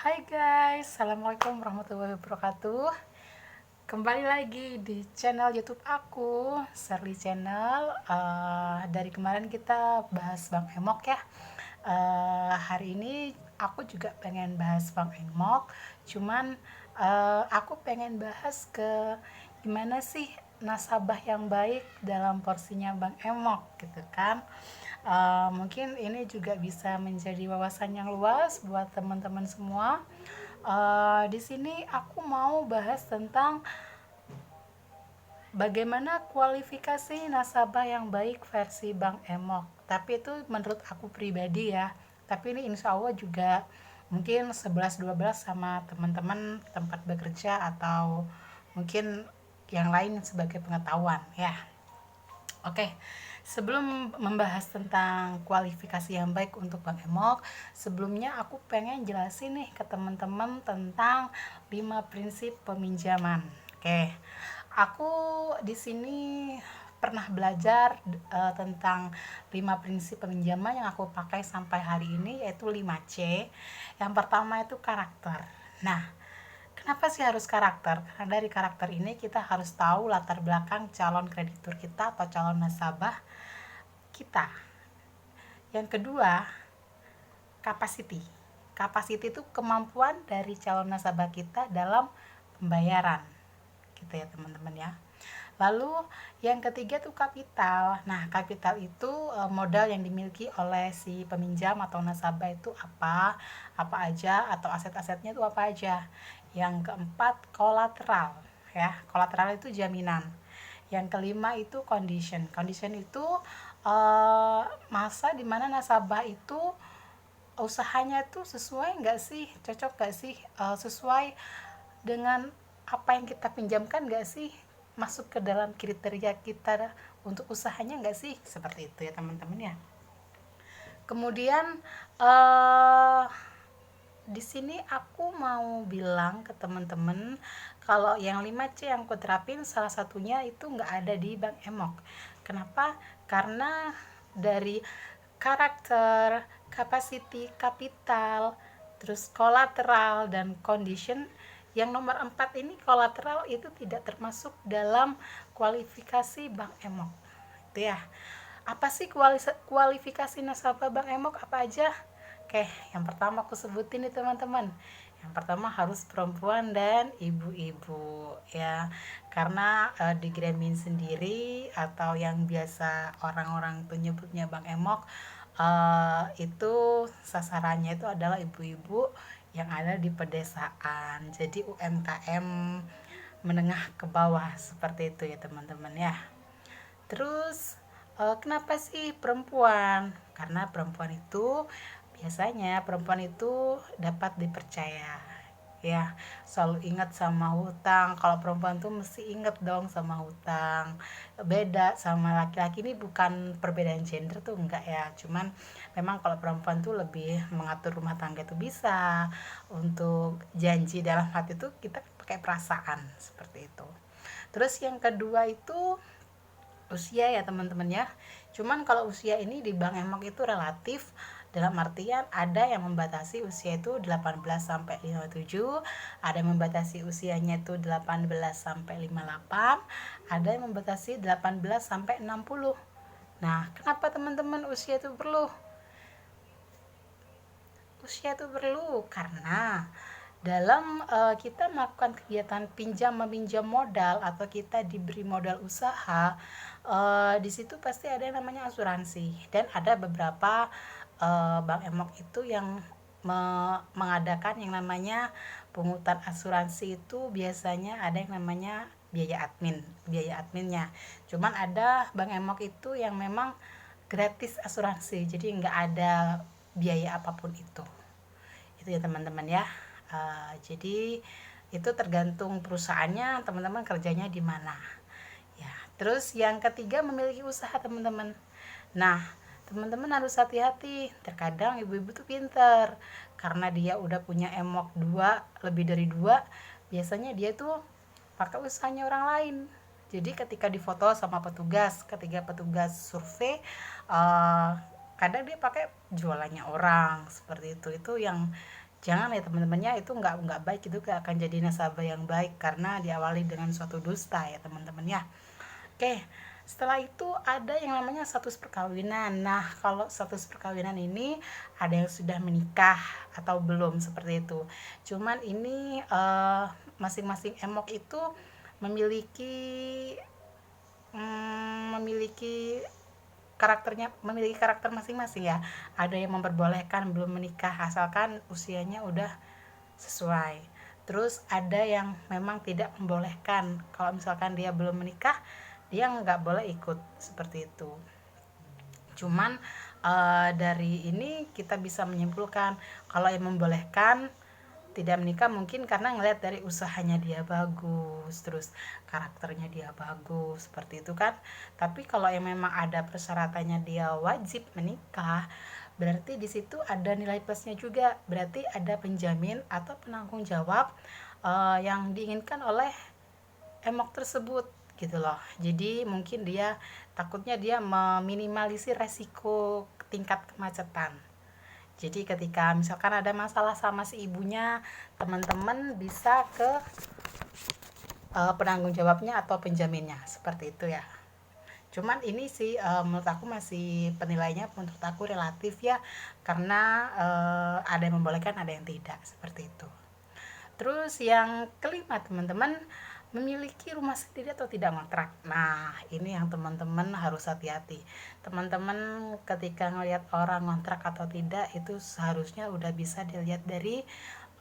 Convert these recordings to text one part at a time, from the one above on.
Hai guys, Assalamualaikum warahmatullahi wabarakatuh. Kembali lagi di channel YouTube aku, Sherly Channel. Dari kemarin kita bahas Bang Emok ya. Hari ini aku juga pengen bahas Bang Emok. Cuman aku pengen bahas ke gimana sih nasabah yang baik dalam porsinya Bang Emok gitu kan. Mungkin ini juga bisa menjadi wawasan yang luas buat teman-teman semua. Di sini aku mau bahas tentang bagaimana kualifikasi nasabah yang baik versi Bank Emok. Tapi itu menurut aku pribadi ya. Tapi ini insya Allah juga mungkin 11-12 sama teman-teman tempat bekerja atau mungkin yang lain sebagai pengetahuan ya. Oke, sebelum membahas tentang kualifikasi yang baik untuk Bank Emok, sebelumnya aku pengen jelasin nih ke teman-teman tentang 5 prinsip peminjaman. Oke, aku di sini pernah belajar tentang 5 prinsip peminjaman yang aku pakai sampai hari ini, yaitu 5C. Yang pertama itu karakter. Nah, kenapa sih harus karakter? Karena dari karakter ini kita harus tahu latar belakang calon kreditur kita atau calon nasabah kita. Yang kedua, capacity. Capacity itu kemampuan dari calon nasabah kita dalam pembayaran. Gitu ya teman-teman ya. Lalu yang ketiga tuh kapital. Nah, kapital itu modal yang dimiliki oleh si peminjam atau nasabah itu apa aja, atau aset-asetnya itu apa aja. Yang keempat kolateral ya. Kolateral itu jaminan. Yang kelima itu condition. Condition itu masa dimana nasabah itu usahanya itu sesuai nggak sih, cocok nggak sih, sesuai dengan apa yang kita pinjamkan nggak sih, masuk ke dalam kriteria kita untuk usahanya nggak sih, seperti itu ya teman-teman ya. Kemudian di sini aku mau bilang ke teman-teman kalau yang 5C yang aku terapin salah satunya itu nggak ada di Bank Emok. Kenapa? Karena dari karakter, capacity, kapital, terus kolateral dan condition, yang nomor 4 ini kolateral itu tidak termasuk dalam kualifikasi Bank Emok. Itu ya. Apa sih kualifikasi nasabah Bank Emok apa aja? Oke, yang pertama aku sebutin nih teman-teman. Yang pertama harus perempuan dan ibu-ibu ya. Karena di Gramin sendiri atau yang biasa orang-orang tuh nyebutnya Bang Emok, itu sasarannya itu adalah ibu-ibu yang ada di pedesaan. Jadi UMKM menengah ke bawah seperti itu ya teman-teman ya. Terus kenapa sih perempuan? Karena perempuan itu biasanya perempuan itu dapat dipercaya ya, selalu ingat sama hutang. Kalau perempuan tuh mesti inget dong sama hutang. Beda sama laki-laki, ini bukan perbedaan gender tuh enggak ya, cuman memang kalau perempuan tuh lebih mengatur rumah tangga itu bisa. Untuk janji dalam hati tuh kita pakai perasaan seperti itu. Terus yang kedua itu usia ya teman-teman ya. Cuman kalau usia ini di Bank Emok itu relatif, dalam artian ada yang membatasi usia itu 18 sampai 57, ada yang membatasi usianya itu 18 sampai 58, ada yang membatasi 18 sampai 60. Nah, kenapa teman-teman usia itu perlu? Usia itu perlu karena dalam kita melakukan kegiatan pinjam meminjam modal atau kita diberi modal usaha, di situ pasti ada yang namanya asuransi, dan ada beberapa Bank Emok itu yang mengadakan yang namanya pungutan asuransi. Itu biasanya ada yang namanya biaya adminnya. Cuman ada Bank Emok itu yang memang gratis asuransi, jadi nggak ada biaya apapun itu ya teman-teman ya. Jadi itu tergantung perusahaannya, teman-teman kerjanya di mana ya. Terus yang ketiga memiliki usaha teman-teman. Nah, teman-teman harus hati-hati, terkadang ibu-ibu tuh pinter karena dia udah punya emok 2, lebih dari 2, biasanya dia tuh pakai usahanya orang lain. Jadi ketika difoto sama petugas, ketika petugas survei, kadang dia pakai jualannya orang seperti itu yang Jangan ya teman-temannya, itu nggak baik, itu gak akan jadi nasabah yang baik karena diawali dengan suatu dusta ya teman-teman ya. Oke, setelah itu ada yang namanya status perkawinan. Nah, kalau status perkawinan ini ada yang sudah menikah atau belum seperti itu. Cuman ini masing-masing emok itu memiliki memiliki memiliki karakter masing-masing ya. Ada yang memperbolehkan belum menikah asalkan usianya udah sesuai. Terus ada yang memang tidak membolehkan, kalau misalkan dia belum menikah dia nggak boleh ikut seperti itu. Cuman dari ini kita bisa menyimpulkan kalau yang membolehkan tidak menikah mungkin karena ngelihat dari usahanya dia bagus, terus karakternya dia bagus seperti itu kan. Tapi kalau yang memang ada persyaratannya dia wajib menikah, berarti di situ ada nilai plusnya juga, berarti ada penjamin atau penanggung jawab yang diinginkan oleh emok tersebut gitu loh. Jadi mungkin dia takutnya dia meminimalisir resiko tingkat kemacetan. Jadi ketika misalkan ada masalah sama si ibunya, teman-teman bisa ke penanggung jawabnya atau penjaminnya seperti itu ya. Cuman ini sih menurut aku masih penilaiannya menurut aku relatif ya, karena ada yang membolehkan ada yang tidak seperti itu. Terus yang kelima teman-teman, memiliki rumah sendiri atau tidak ngontrak. Nah ini yang teman-teman harus hati-hati. Teman-teman ketika ngelihat orang ngontrak atau tidak itu seharusnya udah bisa dilihat dari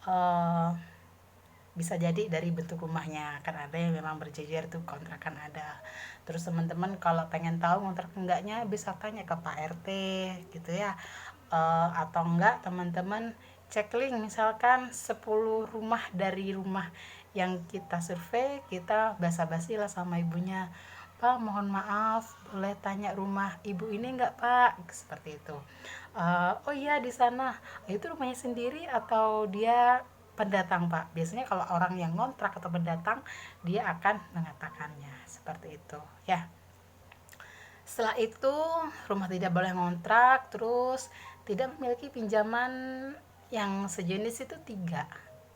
uh, bisa jadi dari bentuk rumahnya, kan ada yang memang berjejer tuh kontrakan ada. Terus teman-teman kalau pengen tahu ngontrak enggaknya bisa tanya ke Pak RT gitu ya. Atau enggak teman-teman cek link, misalkan 10 rumah dari rumah yang kita survei, kita basa-basi lah sama ibunya, Pak mohon maaf boleh tanya rumah ibu ini enggak Pak, seperti itu. Oh iya di sana itu rumahnya sendiri atau dia pendatang Pak. Biasanya kalau orang yang ngontrak atau pendatang dia akan mengatakannya seperti itu ya. Setelah itu rumah tidak boleh ngontrak, terus tidak memiliki pinjaman yang sejenis itu 3.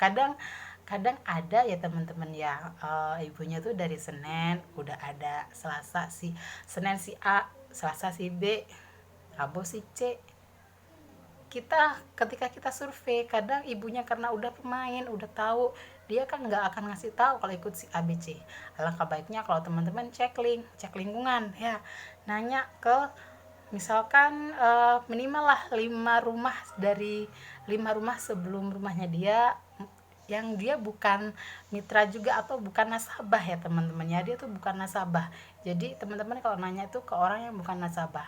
Kadang kadang ada ya teman-teman ya, ibunya tuh dari Senin udah ada, Selasa si Senin si A, Selasa si B, Rabu si C. Kita ketika kita survei kadang ibunya karena udah pemain udah tahu, dia kan nggak akan ngasih tahu kalau ikut si ABC. Alangkah baiknya kalau teman-teman cek lingkungan ya, nanya ke misalkan minimal lah 5 rumah, dari 5 rumah sebelum rumahnya dia yang dia bukan mitra juga atau bukan nasabah ya teman-temannya, dia tuh bukan nasabah. Jadi teman-teman kalau nanya itu ke orang yang bukan nasabah,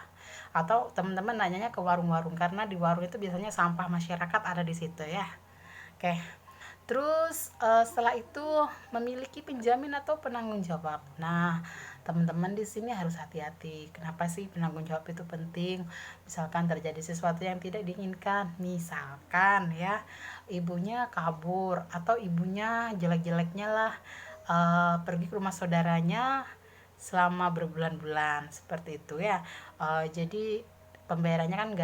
atau teman-teman nanyanya ke warung-warung karena di warung itu biasanya sampah masyarakat ada di situ ya. Oke. Terus setelah itu memiliki penjamin atau penanggung jawab. Nah, teman-teman di sini harus hati-hati. Kenapa sih penanggung jawab itu penting? Misalkan terjadi sesuatu yang tidak diinginkan, misalkan ya ibunya kabur atau ibunya jelek-jeleknya lah pergi ke rumah saudaranya selama berbulan-bulan seperti itu ya. Jadi pembayarannya kan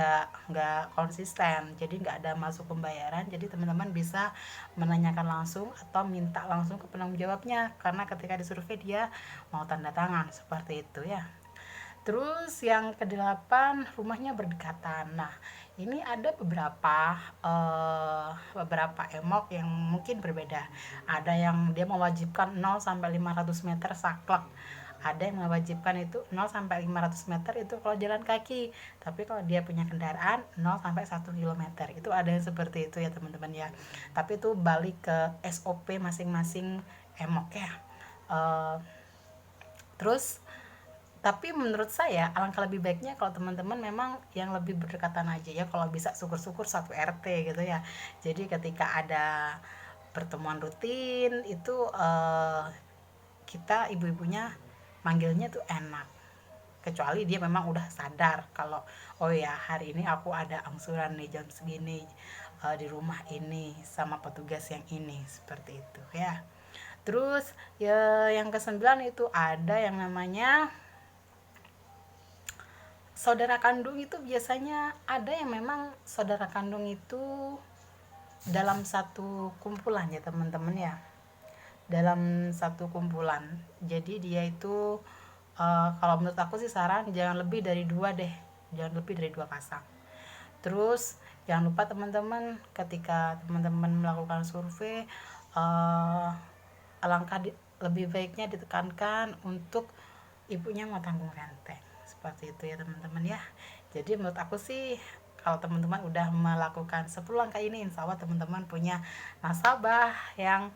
nggak konsisten, jadi nggak ada masuk pembayaran. Jadi teman-teman bisa menanyakan langsung atau minta langsung ke penanggung jawabnya karena ketika disurvei dia mau tanda tangan seperti itu ya. Terus yang kedelapan, rumahnya berdekatan. Nah ini ada beberapa emok yang mungkin berbeda. Ada yang dia mewajibkan 0 sampai 500 meter saklek, ada yang mewajibkan itu 0 sampai 500 meter itu kalau jalan kaki, tapi kalau dia punya kendaraan 0 sampai 1 kilometer itu ada yang seperti itu ya teman-teman ya. Tapi itu balik ke SOP masing-masing emok ya. Terus tapi menurut saya alangkah lebih baiknya kalau teman-teman memang yang lebih berdekatan aja ya, kalau bisa syukur-syukur satu RT gitu ya. Jadi ketika ada pertemuan rutin itu kita ibu-ibunya manggilnya tuh enak, kecuali dia memang udah sadar kalau oh ya hari ini aku ada angsuran nih jam segini di rumah ini sama petugas yang ini seperti itu ya. Terus ya yang kesembilan itu ada yang namanya saudara kandung. Itu biasanya ada yang memang saudara kandung itu dalam satu kumpulan ya teman-teman ya, dalam satu kumpulan. Jadi dia itu kalau menurut aku sih saran jangan lebih dari dua deh, jangan lebih dari dua pasang. Terus jangan lupa teman-teman, ketika teman-teman melakukan survei, alangkah lebih baiknya ditekankan untuk ibunya mau tanggung renteng, seperti itu ya teman-teman ya. Jadi menurut aku sih kalau teman-teman udah melakukan 10 langkah ini, insya Allah teman-teman punya nasabah yang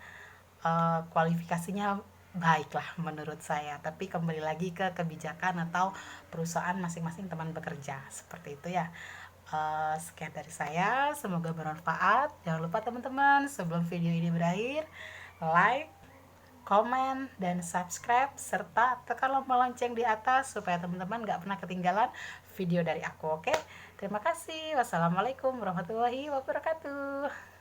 kualifikasinya baik lah menurut saya. Tapi kembali lagi ke kebijakan atau perusahaan masing-masing teman bekerja, seperti itu ya. Sekian dari saya, semoga bermanfaat. Jangan lupa teman-teman, sebelum video ini berakhir, like, komen, dan subscribe, serta tekan tombol lonceng di atas supaya teman-teman gak pernah ketinggalan video dari aku. Oke, terima kasih. Wassalamualaikum warahmatullahi wabarakatuh.